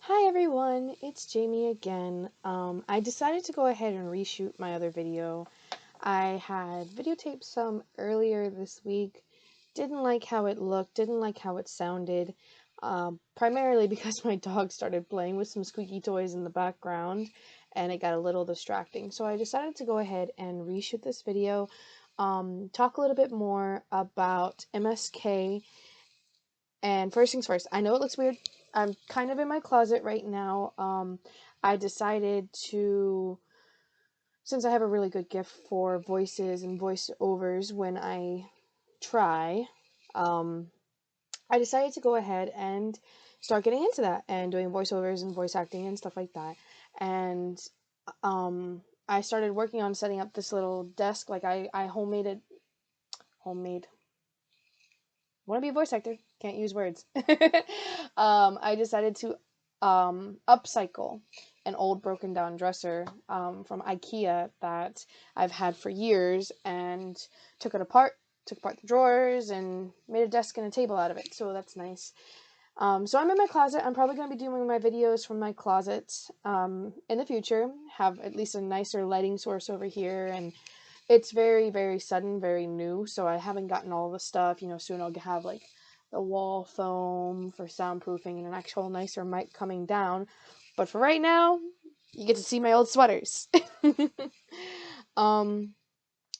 Hi everyone, it's Jamie again. I decided to go ahead and reshoot my other video. I had videotaped some earlier this week, didn't like how it looked, didn't like how it sounded, primarily because my dog started playing with some squeaky toys in the background and it got a little distracting. So I decided to go ahead and reshoot this video, talk a little bit more about MSK. And first things first, I know it looks weird. I'm kind of in my closet right now. I decided to, since I have a really good gift for voices and voiceovers when I try, um, I decided to go ahead and start getting into that and doing voiceovers and voice acting and stuff like that. And I started working on setting up this little desk. Like I homemade it, homemade. Want to be a voice actor, can't use words. I decided to upcycle an old broken down dresser from IKEA that I've had for years and took it apart, took apart the drawers and made a desk and a table out of it. So that's nice. So I'm in my closet. I'm probably going to be doing my videos from my closet in the future. Have at least a nicer lighting source over here, and it's very, very sudden, very new, so I haven't gotten all the stuff. Soon I'll have like the wall foam for soundproofing and an actual nicer mic coming down. But for right now, you get to see my old sweaters. um,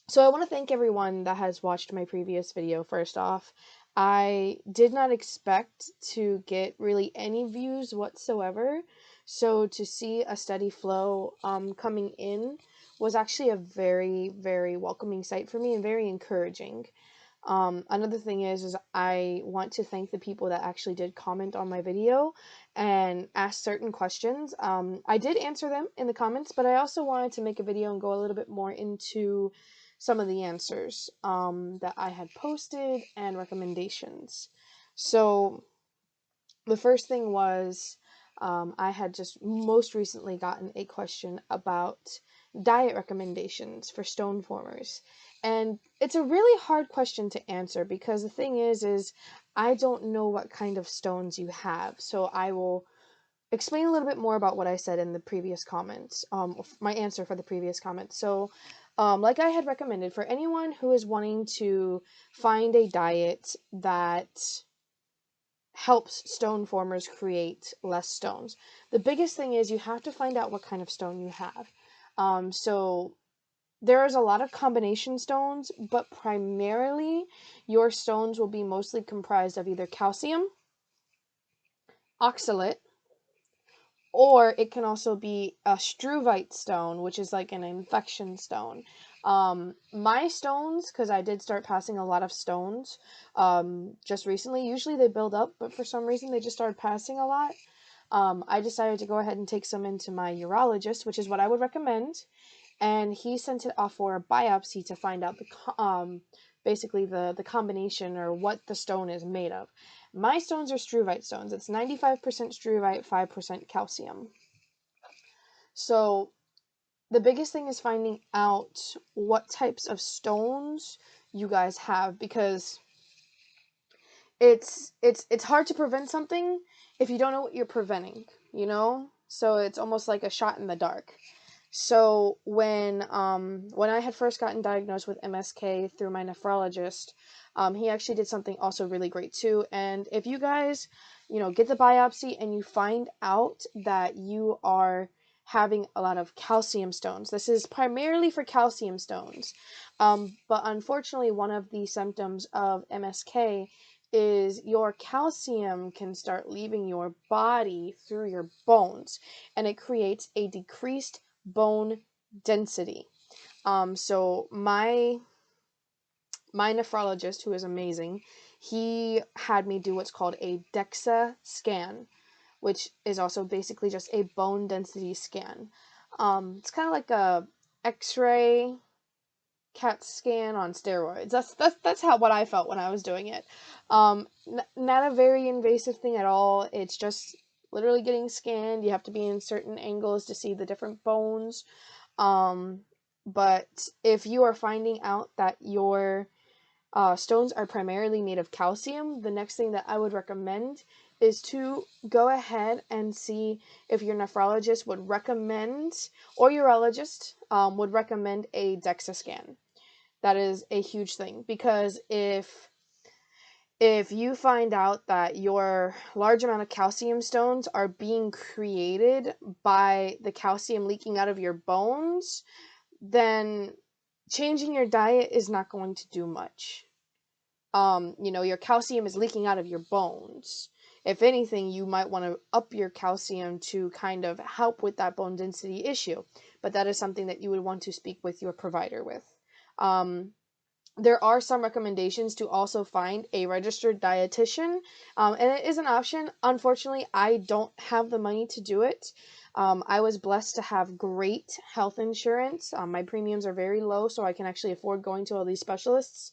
so I want to thank everyone that has watched my previous video. First off, I did not expect to get really any views whatsoever. So to see a steady flow coming in was actually a very, very welcoming sight for me and very encouraging. Another thing is I want to thank the people that actually did comment on my video and ask certain questions. I did answer them in the comments, but I also wanted to make a video and go a little bit more into some of the answers that I had posted and recommendations. So the first thing was I had just most recently gotten a question about diet recommendations for stone formers. And it's a really hard question to answer because the thing is I don't know what kind of stones you have. So I will explain a little bit more about what I said in the previous comments, my answer for the previous comment. So, like I had recommended, for anyone who is wanting to find a diet that helps stone formers create less stones, the biggest thing is you have to find out what kind of stone you have. So there's a lot of combination stones, but primarily your stones will be mostly comprised of either calcium, oxalate, or it can also be a struvite stone, which is like an infection stone. My stones, because I did start passing a lot of stones just recently. Usually they build up, but for some reason they just started passing a lot. I decided to go ahead and take some into my urologist, which is what I would recommend, and he sent it off for a biopsy to find out basically the combination or what the stone is made of. My stones are struvite stones. It's 95% struvite, 5% calcium. So the biggest thing is finding out what types of stones you guys have, because it's hard to prevent something if you don't know what you're preventing, So it's almost like a shot in the dark. So when I had first gotten diagnosed with MSK through my nephrologist, he actually did something also really great too. And if you guys, get the biopsy and you find out that you are having a lot of calcium stones, this is primarily for calcium stones. But unfortunately, one of the symptoms of MSK is your calcium can start leaving your body through your bones, and it creates a decreased bone density. So my nephrologist, who is amazing, he had me do what's called a DEXA scan, which is also basically just a bone density scan. It's kind of like a X-ray CAT scan on steroids. That's how what I felt when I was doing it. Not a very invasive thing at all. It's just literally getting scanned. You have to be in certain angles to see the different bones. But if you are finding out that your stones are primarily made of calcium, the next thing that I would recommend is to go ahead and see if your nephrologist would recommend, or urologist would recommend, a DEXA scan. That is a huge thing, because if you find out that your large amount of calcium stones are being created by the calcium leaking out of your bones, then changing your diet is not going to do much. Your calcium is leaking out of your bones. If anything, you might want to up your calcium to kind of help with that bone density issue. But that is something that you would want to speak with your provider with. There are some recommendations to also find a registered dietitian, and it is an option. Unfortunately, I don't have the money to do it. I was blessed to have great health insurance. My premiums are very low, so I can actually afford going to all these specialists.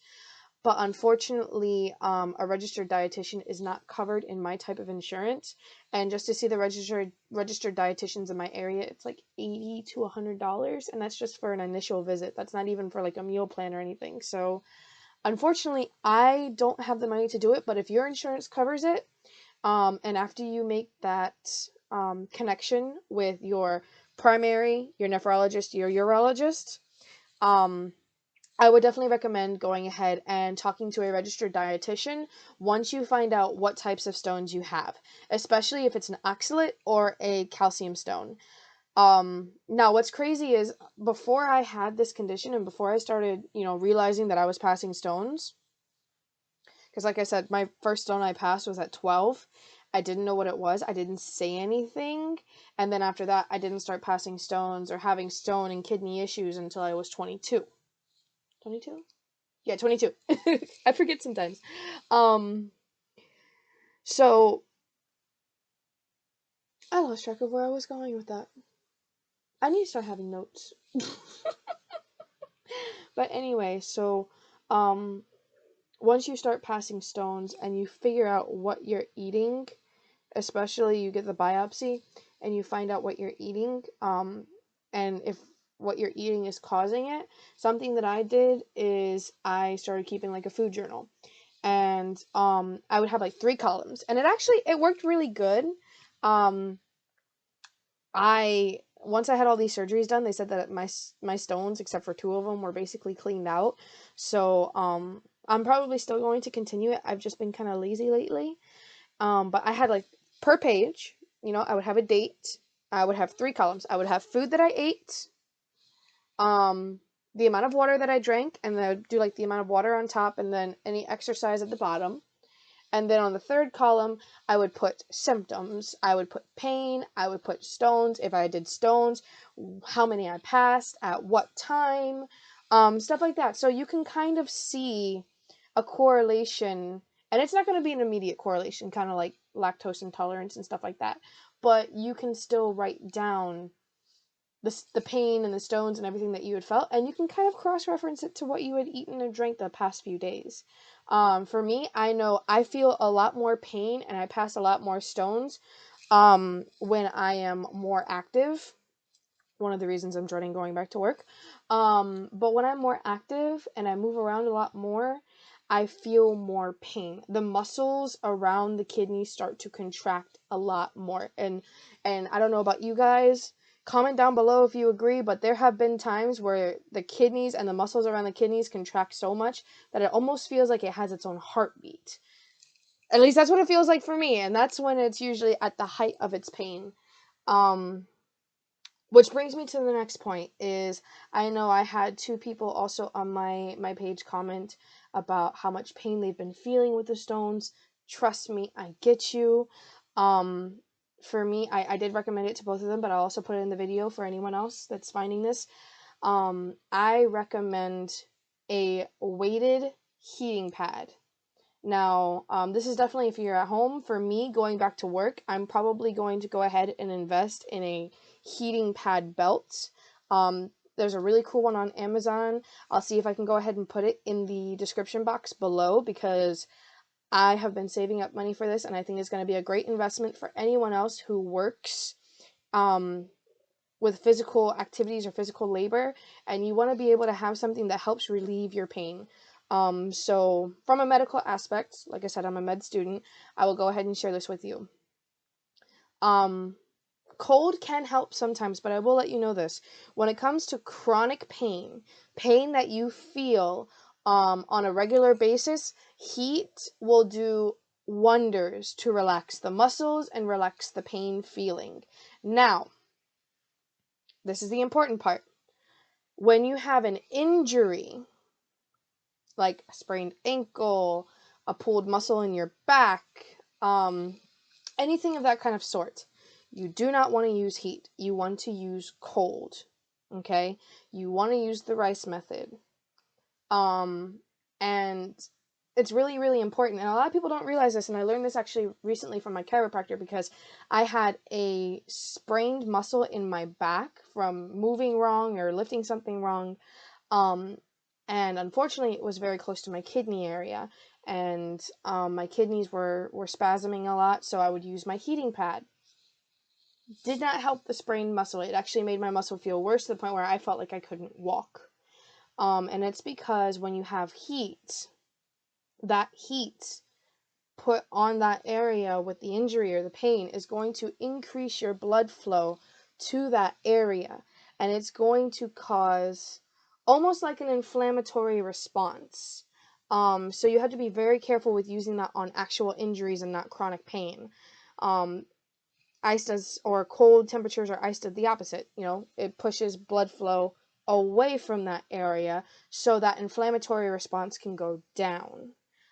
But unfortunately, a registered dietitian is not covered in my type of insurance. And just to see the registered dietitians in my area, it's like $80 to $100, and that's just for an initial visit. That's not even for like a meal plan or anything. So unfortunately, I don't have the money to do it. But if your insurance covers it, and after you make that connection with your primary, your nephrologist, your urologist, I would definitely recommend going ahead and talking to a registered dietitian once you find out what types of stones you have, especially if it's an oxalate or a calcium stone. Now what's crazy is, before I had this condition and before I started, realizing that I was passing stones, because like I said, my first stone I passed was at 12. I didn't know what it was. I didn't say anything. And then after that, I didn't start passing stones or having stone and kidney issues until I was 22. 22? Yeah, 22. I forget sometimes. So I lost track of where I was going with that. I need to start having notes. But anyway, so once you start passing stones and you figure out what you're eating, especially you get the biopsy and you find out what you're eating, and if what you're eating is causing it, something that I did is I started keeping like a food journal. And I would have like 3 columns, and it worked really good. I Once I had all these surgeries done, they said that my stones, except for 2 of them, were basically cleaned out. So I'm probably still going to continue it. I've just been kind of lazy lately. But I had like, per page, I would have a date. I would have 3 columns. I would have food that I ate, the amount of water that I drank, and then I would do like the amount of water on top, and then any exercise at the bottom. And then on the 3rd column, I would put symptoms. I would put pain. I would put stones. If I did stones, how many I passed, at what time, stuff like that. So you can kind of see a correlation, and it's not going to be an immediate correlation, kind of like lactose intolerance and stuff like that. But you can still write down the pain and the stones and everything that you had felt, and you can kind of cross-reference it to what you had eaten or drank the past few days. For me, I know I feel a lot more pain and I pass a lot more stones when I am more active. One of the reasons I'm dreading going back to work. But when I'm more active and I move around a lot more, I feel more pain. The muscles around the kidneys start to contract a lot more. And I don't know about you guys. Comment down below if you agree, but there have been times where the kidneys and the muscles around the kidneys contract so much that it almost feels like it has its own heartbeat. At least that's what it feels like for me, and that's when it's usually at the height of its pain. Which brings me to the next point is, I know I had 2 people also on my page comment about how much pain they've been feeling with the stones. Trust me, I get you. For me, I did recommend it to both of them, but I'll also put it in the video for anyone else that's finding this. I recommend a weighted heating pad. Now, this is definitely if you're at home. For me, going back to work, I'm probably going to go ahead and invest in a heating pad belt. There's a really cool one on Amazon. I'll see if I can go ahead and put it in the description box below, because I have been saving up money for this, and I think it's going to be a great investment for anyone else who works with physical activities or physical labor, and you want to be able to have something that helps relieve your pain. So from a medical aspect, like I said, I'm a med student, I will go ahead and share this with you. Cold can help sometimes, but I will let you know this. When it comes to chronic pain, pain that you feel on a regular basis, heat will do wonders to relax the muscles and relax the pain feeling. Now, this is the important part. When you have an injury, like a sprained ankle, a pulled muscle in your back, anything of that kind of sort, you do not want to use heat. You want to use cold. Okay? You want to use the rice method. And it's really, really important. And a lot of people don't realize this. And I learned this actually recently from my chiropractor because I had a sprained muscle in my back from moving wrong or lifting something wrong. And unfortunately, it was very close to my kidney area. And my kidneys were spasming a lot, so I would use my heating pad. Did not help the sprained muscle. It actually made my muscle feel worse to the point where I felt like I couldn't walk. And it's because when you have heat, that heat put on that area with the injury or the pain is going to increase your blood flow to that area. And it's going to cause almost like an inflammatory response. So you have to be very careful with using that on actual injuries and not chronic pain. Ice does, or cold temperatures or ice does the opposite. You know, it pushes blood flow away from that area so that inflammatory response can go down.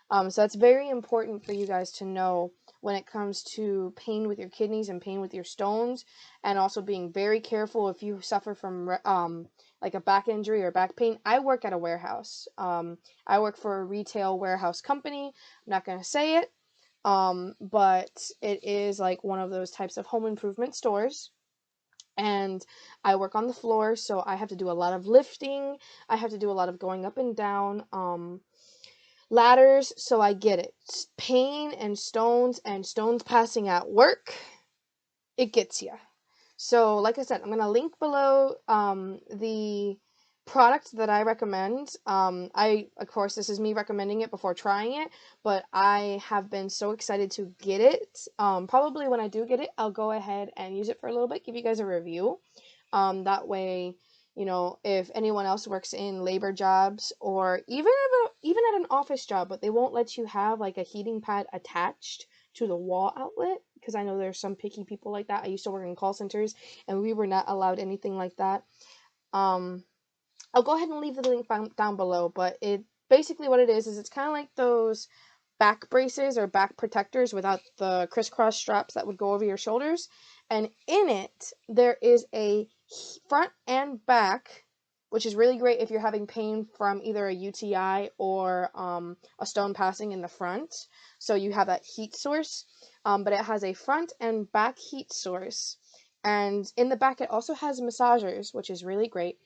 So that's very important for you guys to know when it comes to pain with your kidneys and pain with your stones, and also being very careful if you suffer from like a back injury or back pain. I work at a warehouse. I work for a retail warehouse company. I'm not going to say it, but it is like one of those types of home improvement stores. And I work on the floor, so I have to do a lot of lifting. I have to do a lot of going up and down ladders, so I get it. Pain and stones passing at work, it gets you. So, like I said, I'm going to link below the product that I recommend. Of course, this is me recommending it before trying it, but I have been so excited to get it. Probably when I do get it, I'll go ahead and use it for a little bit, give you guys a review. That way, you know, if anyone else works in labor jobs or even at an office job, but they won't let you have like a heating pad attached to the wall outlet, because I know there's some picky people like that. I used to work in call centers and we were not allowed anything like that. I'll go ahead and leave the link down below, but it basically what it is it's kind of like those back braces or back protectors without the crisscross straps that would go over your shoulders. And in it, there is a front and back, which is really great if you're having pain from either a UTI or a stone passing in the front. So you have that heat source, but it has a front and back heat source. And in the back, it also has massagers, which is really great.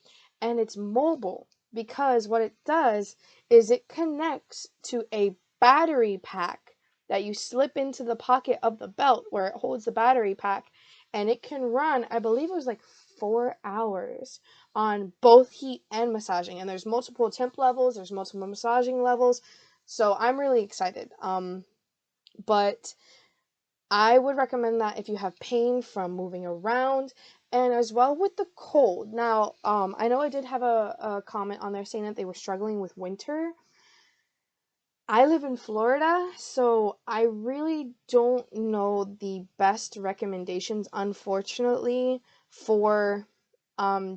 And it's mobile because what it does is it connects to a battery pack that you slip into the pocket of the belt where it holds the battery pack, and it can run, I believe it was like 4 hours on both heat and massaging. And there's multiple temp levels, there's multiple massaging levels. So I'm really excited. But I would recommend that if you have pain from moving around, and as well with the cold. Now, I know I did have a comment on there saying that they were struggling with winter. I live in Florida, so I really don't know the best recommendations, unfortunately, for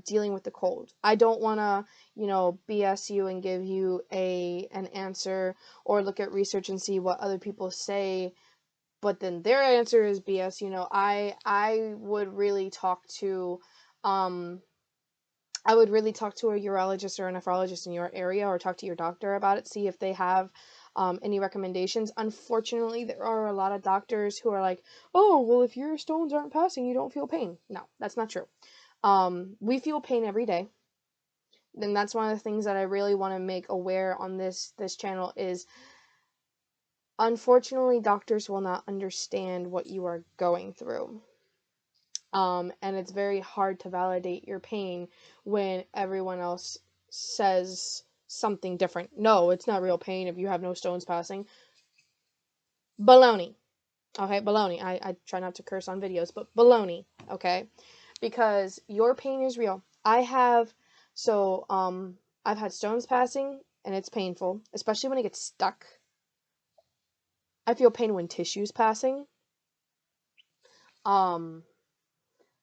dealing with the cold. I don't want to, you know, BS you and give you an answer or look at research and see what other people say, but then their answer is BS. You know, I would really talk to I would really talk to a urologist or a nephrologist in your area, or talk to your doctor about it, see if they have any recommendations. Unfortunately, there are a lot of doctors who are like, oh, well, if your stones aren't passing, you don't feel pain. No, that's not true. We feel pain every day. And that's one of the things that I really want to make aware on this channel is, unfortunately, doctors will not understand what you are going through. And it's very hard to validate your pain when everyone else says something different. No, it's not real pain if you have no stones passing. Baloney. Okay, baloney. I try not to curse on videos, but baloney. Okay, because your pain is real. I've had stones passing and it's painful, especially when it gets stuck. I feel pain when tissue's passing. Um,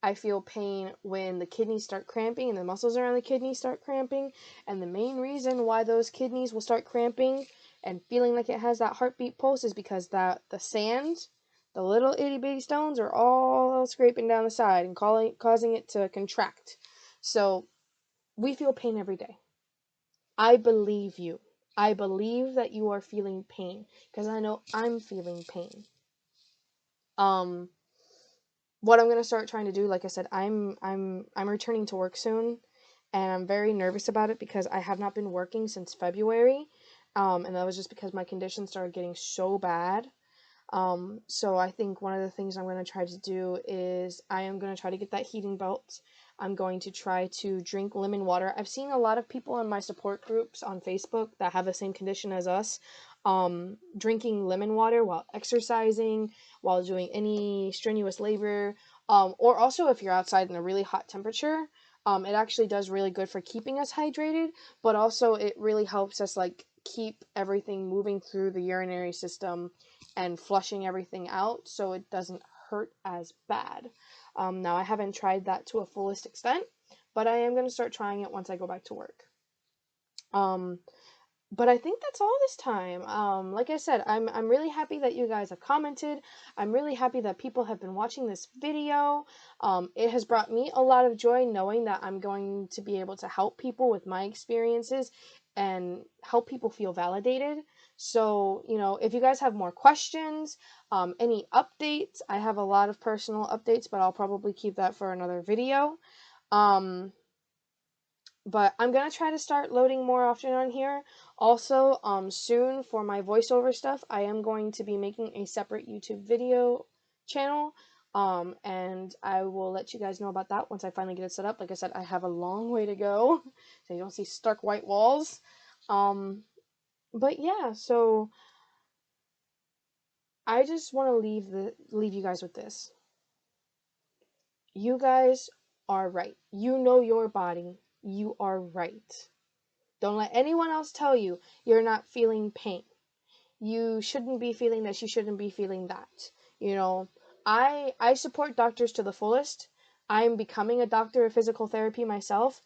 I feel pain when the kidneys start cramping and the muscles around the kidneys start cramping. And the main reason why those kidneys will start cramping and feeling like it has that heartbeat pulse is because the sand, the little itty bitty stones, are all scraping down the side and causing it to contract. So we feel pain every day. I believe you. I believe that you are feeling pain because I know I'm feeling pain. What I'm gonna start trying to do, like I said, I'm returning to work soon, and I'm very nervous about it because I have not been working since February, and that was just because my condition started getting so bad. So I think one of the things I'm going to try to do is I am going to try to get that heating belt. I'm going to try to drink lemon water. I've seen a lot of people in my support groups on Facebook that have the same condition as us, drinking lemon water while exercising, while doing any strenuous labor, or also if you're outside in a really hot temperature. It actually does really good for keeping us hydrated, but also it really helps us like keep everything moving through the urinary system and flushing everything out so it doesn't hurt as bad. Now, I haven't tried that to a fullest extent, but I am going to start trying it once I go back to work. But I think that's all this time. Like I said, I'm really happy that you guys have commented. I'm really happy that people have been watching this video. It has brought me a lot of joy knowing that I'm going to be able to help people with my experiences and help people feel validated. So, if you guys have more questions, any updates, I have a lot of personal updates, but I'll probably keep that for another video. But I'm going to try to start loading more often on here. Also, soon for my voiceover stuff, I am going to be making a separate YouTube video channel. And I will let you guys know about that once I finally get it set up. Like I said, I have a long way to go, so you don't see stark white walls. But yeah, so I just want to leave you guys with this. You guys are right. You know your body. You are right. Don't let anyone else tell you you're not feeling pain. You shouldn't be feeling this. You shouldn't be feeling that. I support doctors to the fullest. I'm becoming a doctor of physical therapy myself.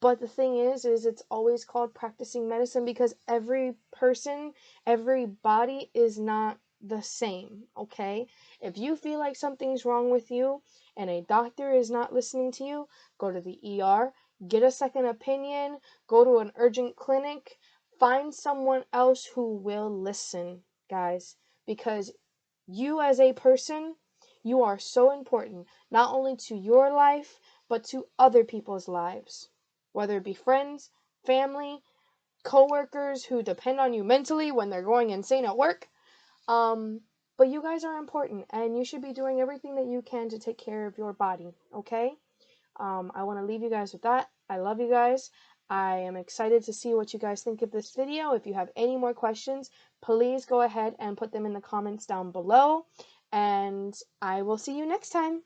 But the thing is it's always called practicing medicine because every person, every body is not the same, okay? If you feel like something's wrong with you and a doctor is not listening to you, go to the ER, get a second opinion, go to an urgent clinic, find someone else who will listen, guys, because you as a person, you are so important, not only to your life, but to other people's lives, whether it be friends, family, coworkers who depend on you mentally when they're going insane at work. But you guys are important, and you should be doing everything that you can to take care of your body, okay? I want to leave you guys with that. I love you guys. I am excited to see what you guys think of this video. If you have any more questions, please go ahead and put them in the comments down below. And I will see you next time.